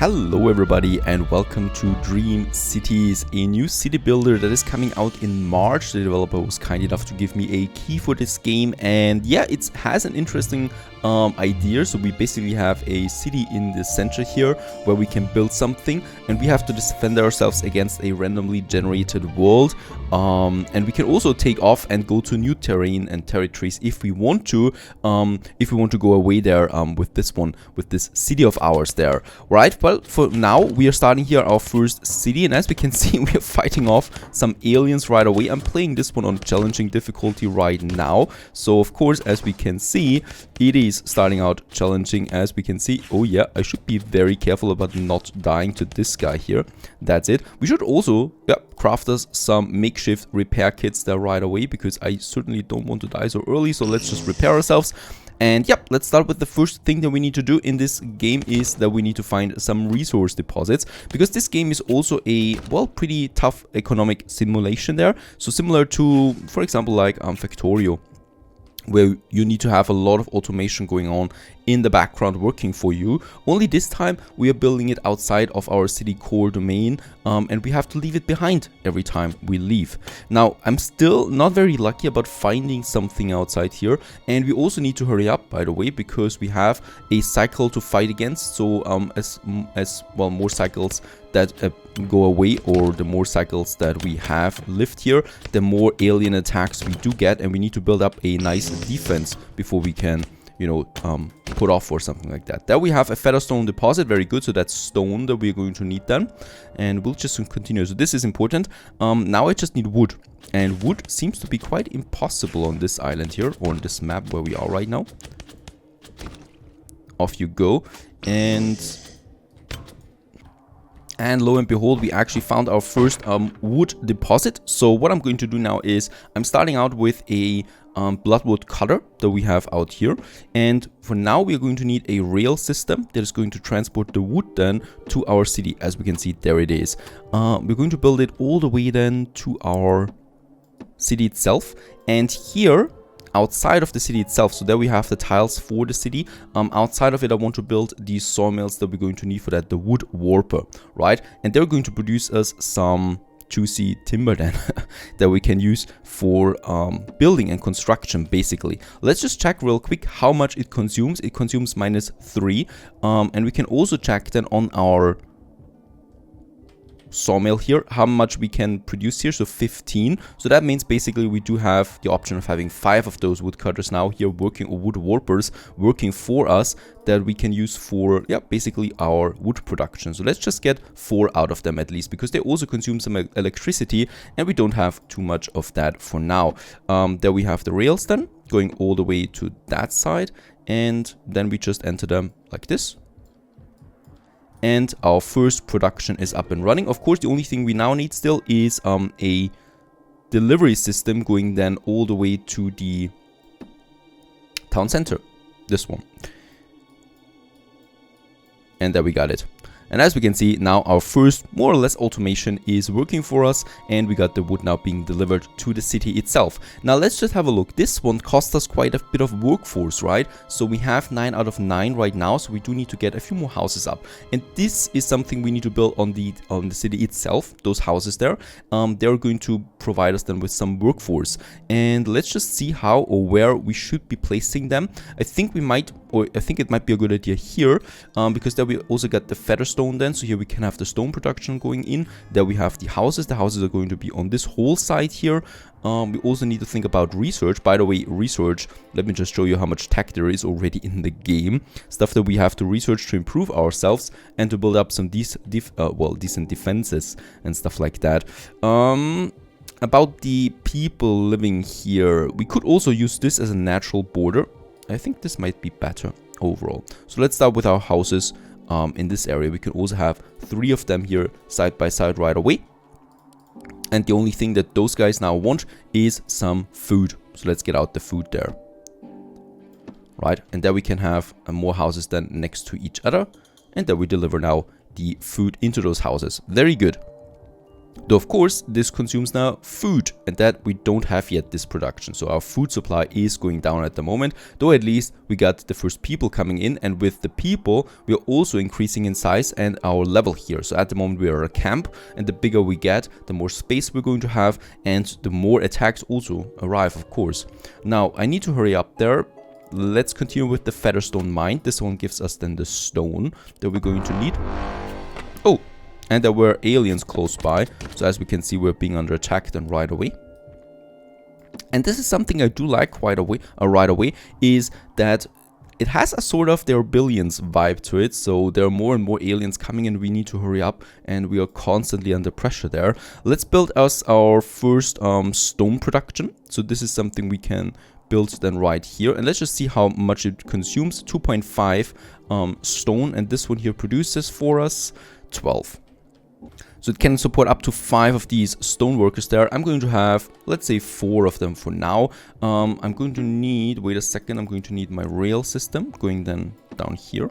Hello everybody and welcome to Dream Cities, a new city builder that is coming out in March. The developer was kind enough to give me a key for this game, and yeah, it has an interesting idea. So we basically have a city in the center here where we can build something, and we have to defend ourselves against a randomly generated world, and we can also take off and go to new terrain and territories if we want to go away there with this city of ours there, right? Well, for now we are starting here our first city, and as we can see, we are fighting off some aliens right away. I'm playing this one on challenging difficulty right now, so of course, as we can see, it is starting out challenging. As we can see, oh yeah, I should be very careful about not dying to this guy here. That's it. We should also craft us some makeshift repair kits there right away, because I certainly don't want to die so early. So let's just repair ourselves. And yep, let's start with the first thing that we need to do in this game is that we need to find some resource deposits, because this game is also a, well, pretty tough economic simulation there. So similar to, for example, like Factorio, where you need to have a lot of automation going on in the background working for you. Only this time we are building it outside of our city core domain, and we have to leave it behind every time we leave. Now, I'm still not very lucky about finding something outside here, and we also need to hurry up, by the way, because we have a cycle to fight against. So as well, more cycles that go away, or the more cycles that we have lived here, the more alien attacks we do get, and we need to build up a nice defense before we can, you know, put off or something like that. There we have a Featherstone deposit, very good. So that's stone that we're going to need then, and we'll just continue. So this is important. Now I just need wood, and wood seems to be quite impossible on this island here, or on this map where we are right now. Off you go, and lo and behold, we actually found our first wood deposit. So what I'm going to do now is I'm starting out with a bloodwood cutter that we have out here, and for now we're going to need a rail system that is going to transport the wood then to our city. As we can see, there it is. We're going to build it all the way then to our city itself, and here outside of the city itself, so there we have the tiles for the city. Outside of it, I want to build these sawmills that we're going to need for that, the wood warper, right? And they're going to produce us some juicy timber then that we can use for building and construction, basically. Let's just check real quick how much it consumes. It consumes -3, and we can also check then on our sawmill here how much we can produce here. So 15. So that means basically we do have the option of having 5 of those woodcutters now here working, or wood warpers working for us, that we can use for, yeah, basically our wood production. So let's just get 4 out of them at least, because they also consume some electricity, and we don't have too much of that for now. There we have the rails then going all the way to that side, and then we just enter them like this. And our first production is up and running. Of course, the only thing we now need still is a delivery system going then all the way to the town center. This one. And there we got it. And as we can see, now our first more or less automation is working for us, and we got the wood now being delivered to the city itself. Now let's just have a look. This one cost us quite a bit of workforce, right? So we have 9 out of 9 right now, so we do need to get a few more houses up. And this is something we need to build on the city itself. Those houses there, they're going to provide us then with some workforce. And let's just see how or where we should be placing them. I think it might be a good idea here, because there we also got the Featherstone then, so here we can have the stone production going in. There we have the houses. The houses are going to be on this whole side here. We also need to think about research. By the way, research, let me just show you how much tech there is already in the game. Stuff that we have to research to improve ourselves and to build up some decent defenses and stuff like that. About the people living here, we could also use this as a natural border. I think this might be better overall. So let's start with our houses. In this area, we can also have 3 of them here side by side right away. And the only thing that those guys now want is some food. So let's get out the food there. Right, and there we can have more houses then next to each other. And then we deliver now the food into those houses. Very good. Though of course this consumes now food, and that we don't have yet this production, so our food supply is going down at the moment, though at least we got the first people coming in, and with the people we are also increasing in size and our level here. So at the moment we are a camp, and the bigger we get, the more space we're going to have, and the more attacks also arrive, of course. Now I need to hurry up there. Let's continue with the Featherstone Mine. This one gives us then the stone that we're going to need. Oh, and there were aliens close by, so as we can see we're being under attack then right away. And this is something I do like right away, is that it has a sort of there are billions vibe to it, so there are more and more aliens coming and we need to hurry up, and we are constantly under pressure there. Let's build us our first stone production. So this is something we can build then right here, and let's just see how much it consumes. 2.5 stone, and this one here produces for us 12. So it can support up to 5 of these stone workers there. I'm going to have, let's say, 4 of them for now. I'm going to need, wait a second, I'm going to need my rail system going then down here.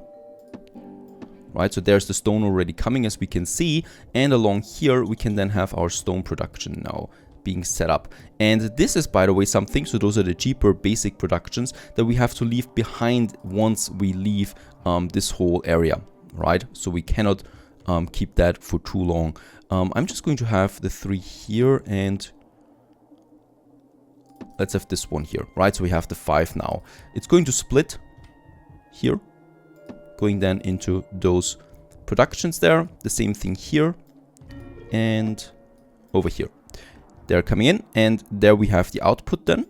Right, so there's the stone already coming, as we can see, and along here we can then have our stone production now being set up. And this is, by the way, something, so those are the cheaper basic productions that we have to leave behind once we leave this whole area, right? So we cannot keep that for too long. I'm just going to have the 3 here, and let's have this one here, right? So we have the 5 now. It's going to split here, going then into those productions there. The same thing here and over here. They're coming in, and there we have the output then.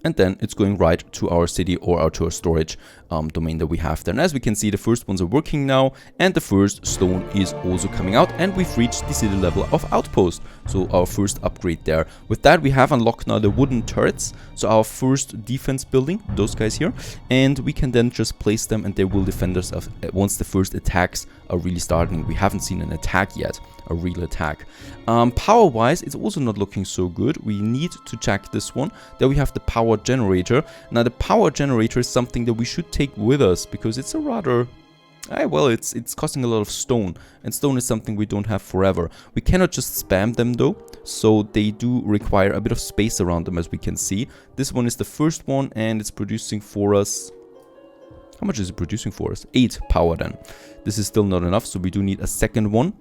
And then it's going right to our city or to our storage domain that we have there. And as we can see, the first ones are working now, and the first stone is also coming out, and we've reached the city level of outpost. So our first upgrade there. With that, we have unlocked now the wooden turrets. So our first defense building, those guys here, and we can then just place them, and they will defend us once the first attacks are really starting. We haven't seen an attack yet, a real attack. Power wise, it's also not looking so good. We need to check this one. There we have the power generator. Now the power generator is something that we should take with us, because it's a rather well, it's costing a lot of stone, and stone is something we don't have forever. We cannot just spam them though, so they do require a bit of space around them, as we can see. This one is the first one, and it's producing for us, how much is it producing for us? 8 power then. This is still not enough, so we do need a second one.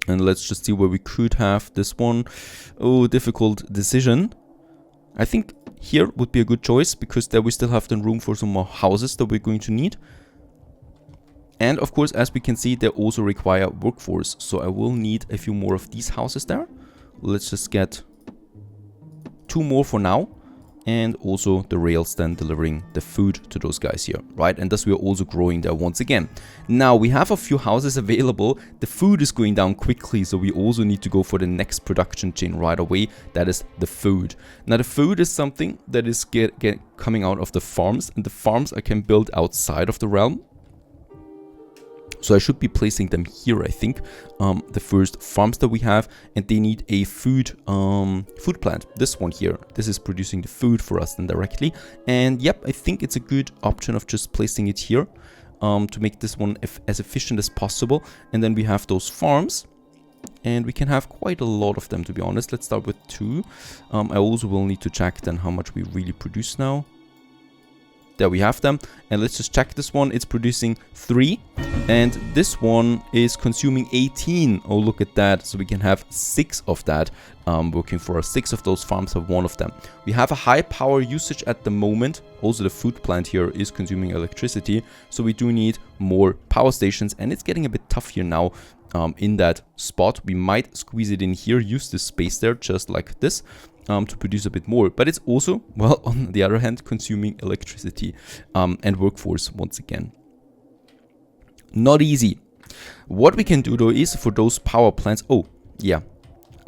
And let's just see where we could have this one. Oh, difficult decision. I think here would be a good choice, because there we still have the room for some more houses that we're going to need. And of course, as we can see, they also require workforce. So I will need a few more of these houses there. Let's just get 2 more for now. And also the rails then delivering the food to those guys here, right? And thus we are also growing there once again. Now we have a few houses available. The food is going down quickly, so we also need to go for the next production chain right away. That is the food. Now the food is something that is coming out of the farms, and the farms I can build outside of the realm. So I should be placing them here, I think, the first farms that we have, and they need a food plant. This one here, this is producing the food for us then directly. And yep, I think it's a good option of just placing it here to make this one as efficient as possible. And then we have those farms, and we can have quite a lot of them, to be honest. Let's start with 2. I also will need to check then how much we really produce now. There we have them, and let's just check this one. It's producing 3, and this one is consuming 18. Oh, look at that. So we can have 6 of that working for us. 6 of those farms have 1 of them. We have a high power usage at the moment. Also the food plant here is consuming electricity, so we do need more power stations, and it's getting a bit tough here now in that spot. We might squeeze it in here, use this space there just like this. To produce a bit more, but it's also, well, on the other hand, consuming electricity and workforce once again. Not easy. What we can do though is for those power plants, oh yeah,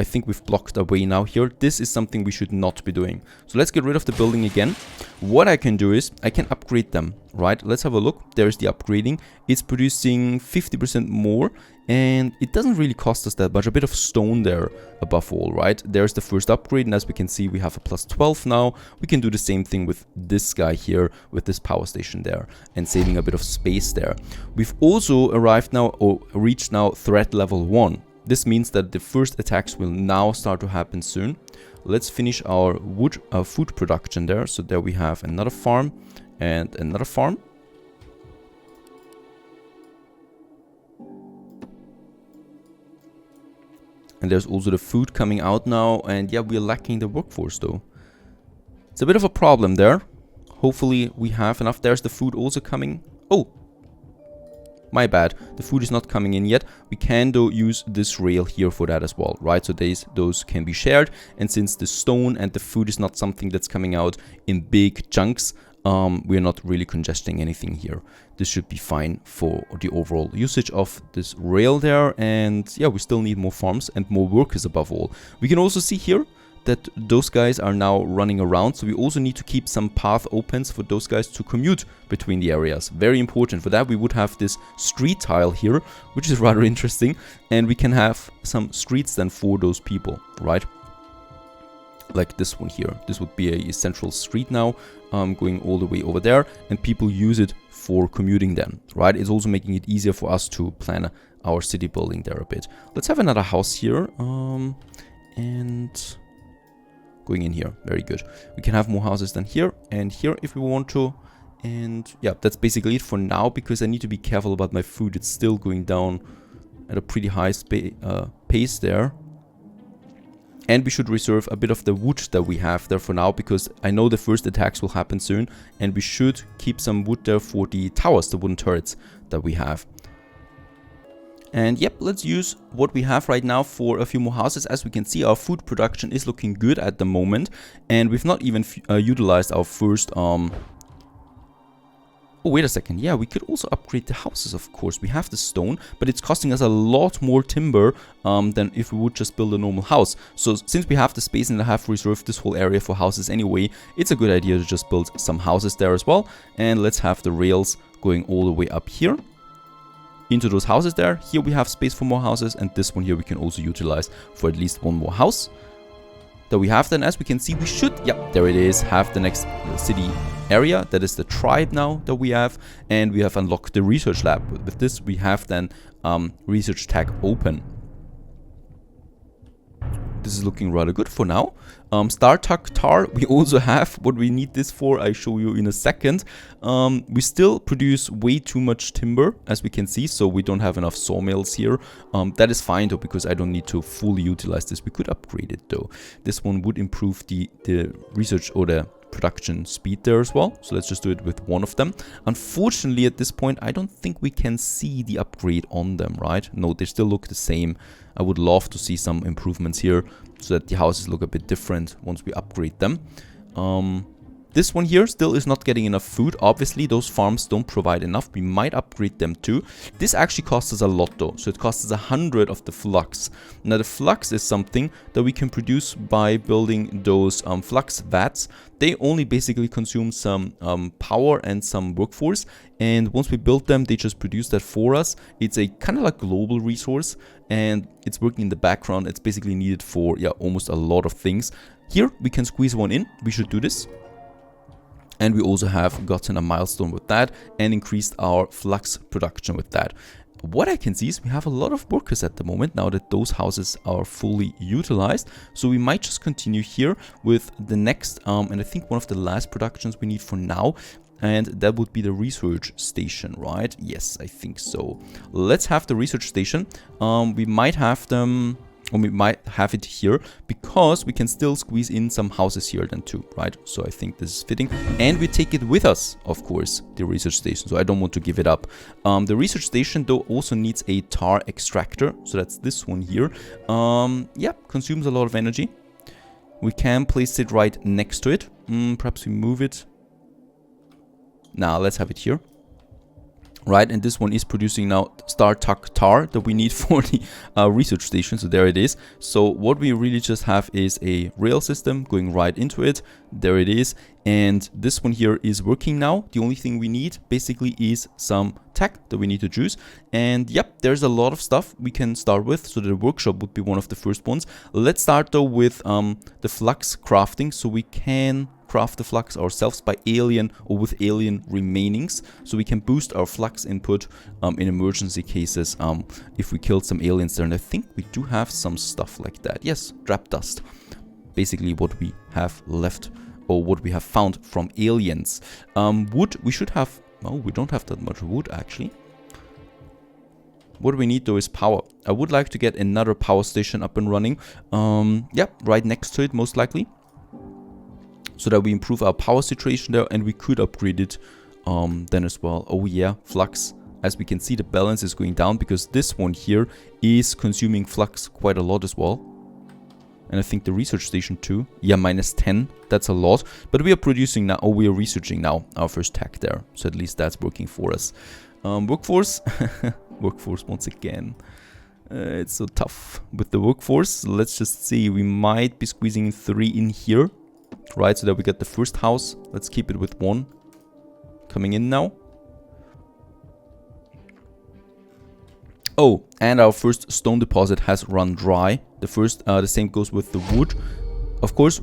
I think we've blocked our way now here. This is something we should not be doing. So let's get rid of the building again. What I can do is I can upgrade them, right? Let's have a look. There's the upgrading. It's producing 50% more, and it doesn't really cost us that much. A bit of stone there above all, right? There's the first upgrade, and as we can see, we have a plus 12 now. We can do the same thing with this guy here, with this power station there, and saving a bit of space there. We've also arrived now, or reached now, threat level 1. This means that the first attacks will now start to happen soon. Let's finish our food production there. So there we have another farm and another farm. And there's also the food coming out now. And yeah, we're lacking the workforce though. It's a bit of a problem there. Hopefully we have enough. There's the food also coming. Oh! My bad, the food is not coming in yet. We can though use this rail here for that as well, right? So those can be shared, and since the stone and the food is not something that's coming out in big chunks, we're not really congesting anything here. This should be fine for the overall usage of this rail there. And yeah, we still need more farms and more workers above all. We can also see here that those guys are now running around, so we also need to keep some path opens for those guys to commute between the areas. Very important. For that we would have this street tile here, which is rather interesting, and we can have some streets then for those people, right? Like this one here. This would be a central street now, going all the way over there, and people use it for commuting then, right? It's also making it easier for us to plan our city building there a bit. Let's have another house here, and going in here. Very good. We can have more houses than here and here if we want to. And yeah, that's basically it for now, because I need to be careful about my food. It's still going down at a pretty high pace there. And we should reserve a bit of the wood that we have there for now, because I know the first attacks will happen soon, and we should keep some wood there for the towers, the wooden turrets that we have. And yep, let's use what we have right now for a few more houses. As we can see, our food production is looking good at the moment, and we've not even utilized our first Oh, wait a second. Yeah, we could also upgrade the houses, of course. We have the stone, but it's costing us a lot more timber than if we would just build a normal house. So since we have the space and I have reserved this whole area for houses anyway, it's a good idea to just build some houses there as well. And let's have the rails going all the way up here into those houses there. Here we have space for more houses, and this one here we can also utilize for at least one more house that we have. Then, as we can see, we should, yeah, there it is, have the next city area. That is the tribe now that we have, and we have unlocked the research lab. With this we have then research tag open. This is looking rather good for now. StarTuck tar, we also have what we need this for. I show you in a second. We still produce way too much timber, as we can see, so we don't have enough sawmills here. That is fine though, because I don't need to fully utilize this. We could upgrade it though. This one would improve the research or the production speed there as well. So let's just do it with one of them. Unfortunately, at this point, I don't think we can see the upgrade on them, right? No, they still look the same. I would love to see some improvements here so that the houses look a bit different once we upgrade them. This one here still is not getting enough food. Obviously, those farms don't provide enough. We might upgrade them too. This actually costs us a lot though. So it costs us 100 of the flux. Now the flux is something that we can produce by building those flux vats. They only basically consume some power and some workforce. And once we build them, they just produce that for us. It's a kind of like global resource, and it's working in the background. It's basically needed for, yeah, almost a lot of things. Here we can squeeze one in. We should do this. And we also have gotten a milestone with that and increased our flux production with that. What I can see is we have a lot of workers at the moment now that those houses are fully utilized. So we might just continue here with the next, and I think one of the last productions we need for now. And that would be the research station, right? Yes, I think so. Let's have the research station. We might have them... or we might have it here, because we can still squeeze in some houses here then too, right? So I think this is fitting. And we take it with us, of course, the research station. So I don't want to give it up. The research station, though, also needs a tar extractor. So that's this one here. Yeah, consumes a lot of energy. We can place it right next to it. Perhaps we move it. Now, let's have it here. right? And this one is producing now StarTuck tar that we need for the research station. So there it is. So what we really just have is a rail system going right into it. There it is. And this one here is working now. The only thing we need basically is some tech that we need to choose. And yep, there's a lot of stuff we can start with. So the workshop would be one of the first ones. Let's start though with the flux crafting. So we can craft the flux ourselves by alien or with alien remainings, so we can boost our flux input in emergency cases if we killed some aliens there. And I think we do have some stuff like that. Yes, trap dust, basically what we have left or what we have found from aliens. Wood, we should have, oh, we don't have that much wood actually. What we need though is power. I would like to get another power station up and running. Yeah, right next to it most likely, so that we improve our power situation there, and we could upgrade it then as well. Oh yeah, flux. As we can see, the balance is going down because this one here is consuming flux quite a lot as well. And I think the research station too. Yeah, -10. That's a lot. But we are producing now, or we are researching now our first tech there. So at least that's working for us. Workforce. Workforce once again. It's so tough with the workforce. Let's just see. We might be squeezing 3 in here. Right, so that we get the first house. Let's keep it with 1 coming in now. Oh, and our first stone deposit has run dry. The same goes with the wood. Of course,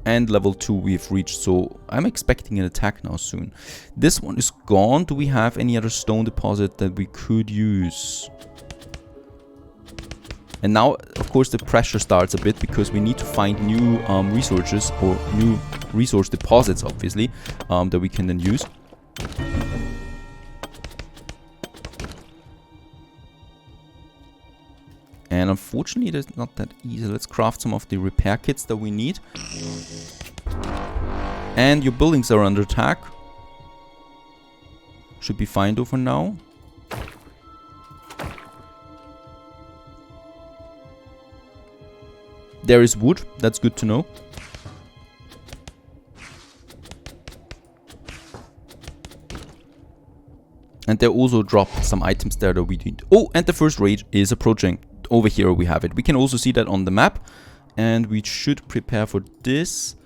and level 2 we've reached, so I'm expecting an attack now soon. This one is gone. Do we have any other stone deposit that we could use? And now, of course, the pressure starts a bit because we need to find new resources or new resource deposits, obviously, that we can then use. And unfortunately, it's not that easy. Let's craft some of the repair kits that we need. And your buildings are under attack. Should be fine though for now. There is wood, that's good to know. And they also dropped some items there that we need. Oh, and the first raid is approaching. Over here we have it. We can also see that on the map. And we should prepare for this.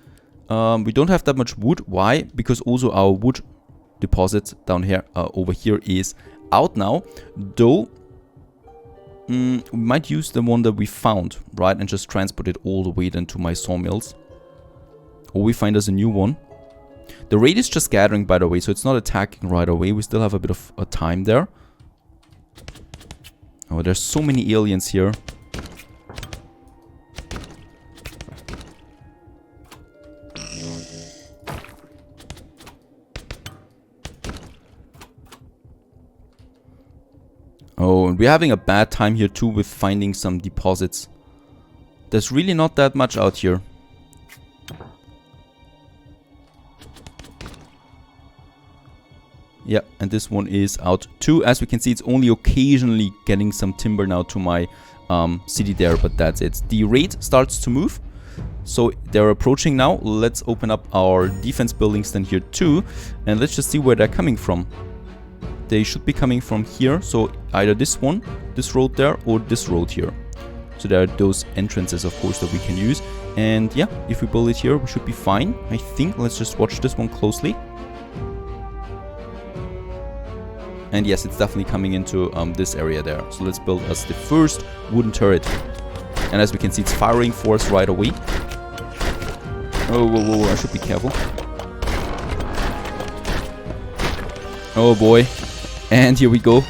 We don't have that much wood. Why? Because also our wood deposit down here, over here is out now. Though, we might use the one that we found, right? And just transport it all the way then to my sawmills. Or we find us a new one. The raid is just gathering, by the way, so it's not attacking right away. We still have a bit of a time there. Oh, there's so many aliens here. Oh, and we're having a bad time here too with finding some deposits. There's really not that much out here. Yeah, and this one is out too. As we can see, it's only occasionally getting some timber now to my city there, but that's it. The raid starts to move. So they're approaching now. Let's open up our defense buildings then here too. And let's just see where they're coming from. They should be coming from here. So either this one, this road there, or this road here. So there are those entrances, of course, that we can use. And yeah, if we build it here, we should be fine, I think. Let's just watch this one closely. And yes, it's definitely coming into this area there. So let's build us the first wooden turret. And as we can see, it's firing for us right away. Oh, whoa, whoa, I should be careful. Oh boy. And here we go.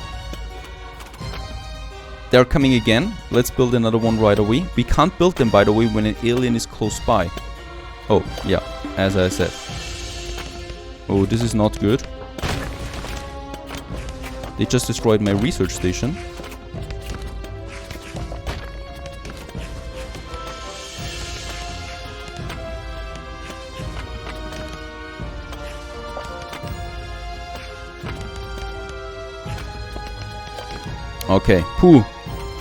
They're coming again. Let's build another one right away. We can't build them, by the way, when an alien is close by. Oh, yeah, as I said. Oh, this is not good. They just destroyed my research station. Okay, phew.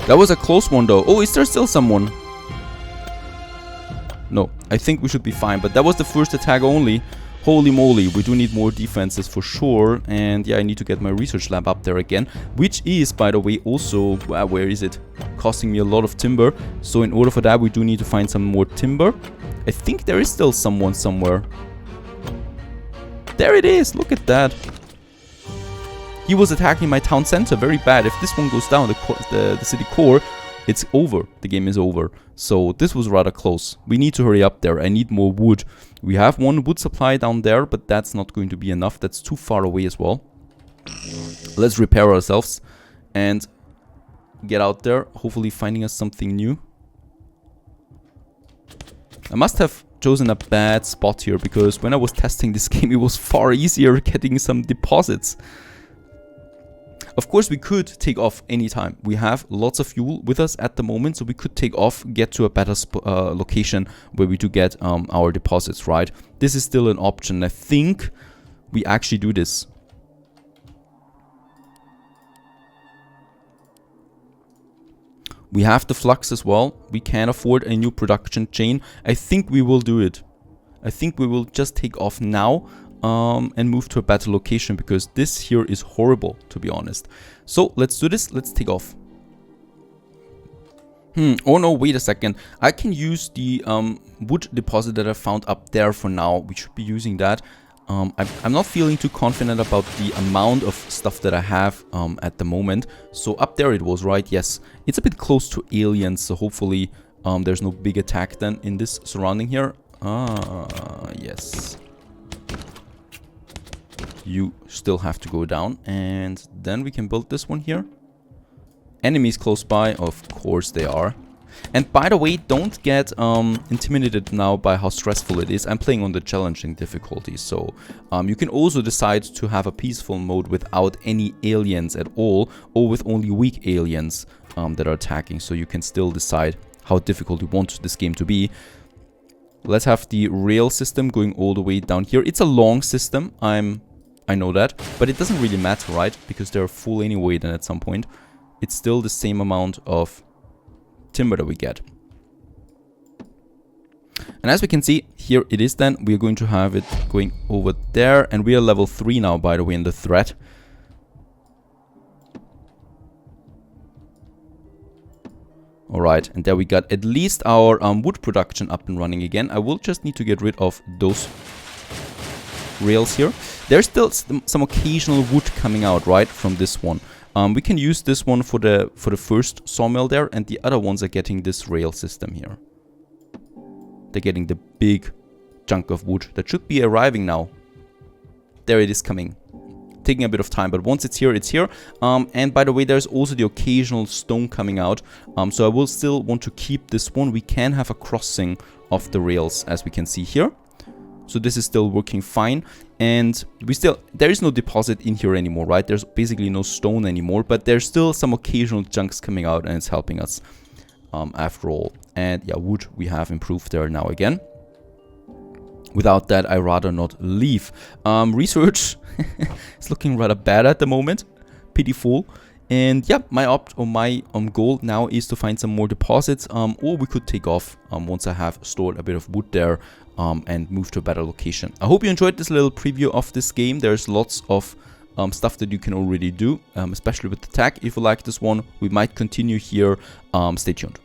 That was a close one though. Oh, is there still someone? No, I think we should be fine. But that was the first attack only. Holy moly, we do need more defenses for sure. And yeah, I need to get my research lab up there again, which is, by the way, also, where is it? Costing me a lot of timber. So in order for that, we do need to find some more timber. I think there is still someone somewhere. There it is, look at that. He was attacking my town center, very bad. If this one goes down, the city core, it's over. The game is over. So this was rather close. We need to hurry up there. I need more wood. We have one wood supply down there, but that's not going to be enough. That's too far away as well. Let's repair ourselves and get out there, hopefully finding us something new. I must have chosen a bad spot here, because when I was testing this game, it was far easier getting some deposits. Of course, we could take off anytime. We have lots of fuel with us at the moment, so we could take off, get to a better location where we do get our deposits, right? This is still an option. I think we actually do this. We have the flux as well. We can afford a new production chain. I think we will do it. I think we will just take off now. And move to a better location, because this here is horrible, to be honest. So let's do this. Let's take off. Oh no, wait a second. I can use the wood deposit that I found up there for now. We should be using that. I'm not feeling too confident about the amount of stuff that I have at the moment. So up there it was, right? Yes. It's a bit close to aliens, so hopefully there's no big attack then in this surrounding here. Yes. You still have to go down, and then we can build this one here. Enemies close by, of course they are. And by the way, don't get intimidated now by how stressful it is. I'm playing on the challenging difficulty, so you can also decide to have a peaceful mode without any aliens at all, or with only weak aliens that are attacking. So you can still decide how difficult you want this game to be. Let's have the rail system going all the way down here. It's a long system, I know that, but it doesn't really matter, right? Because they're full anyway then at some point. It's still the same amount of timber that we get. And as we can see, here it is then. We're going to have it going over there. And we are level 3 now, by the way, in the threat. Alright, and there we got at least our wood production up and running again. I will just need to get rid of those rails here. There's still some occasional wood coming out, right, from this one. We can use this one for the first sawmill there, and the other ones are getting this rail system here. They're getting the big chunk of wood that should be arriving now. There it is coming. Taking a bit of time, but once it's here, it's here. And by the way, there's also the occasional stone coming out. So I will still want to keep this one. We can have a crossing of the rails, as we can see here. So this is still working fine, and there is no deposit in here anymore, right? There's basically no stone anymore, but there's still some occasional chunks coming out, and it's helping us after all. And yeah, wood we have improved there now again. Without that, I rather not leave. Research is looking rather bad at the moment, pitiful. And yeah, my goal now is to find some more deposits, or we could take off once I have stored a bit of wood there. And move to a better location. I hope you enjoyed this little preview of this game. There's lots of stuff that you can already do, especially with the tag. If you like this one, we might continue here. Stay tuned.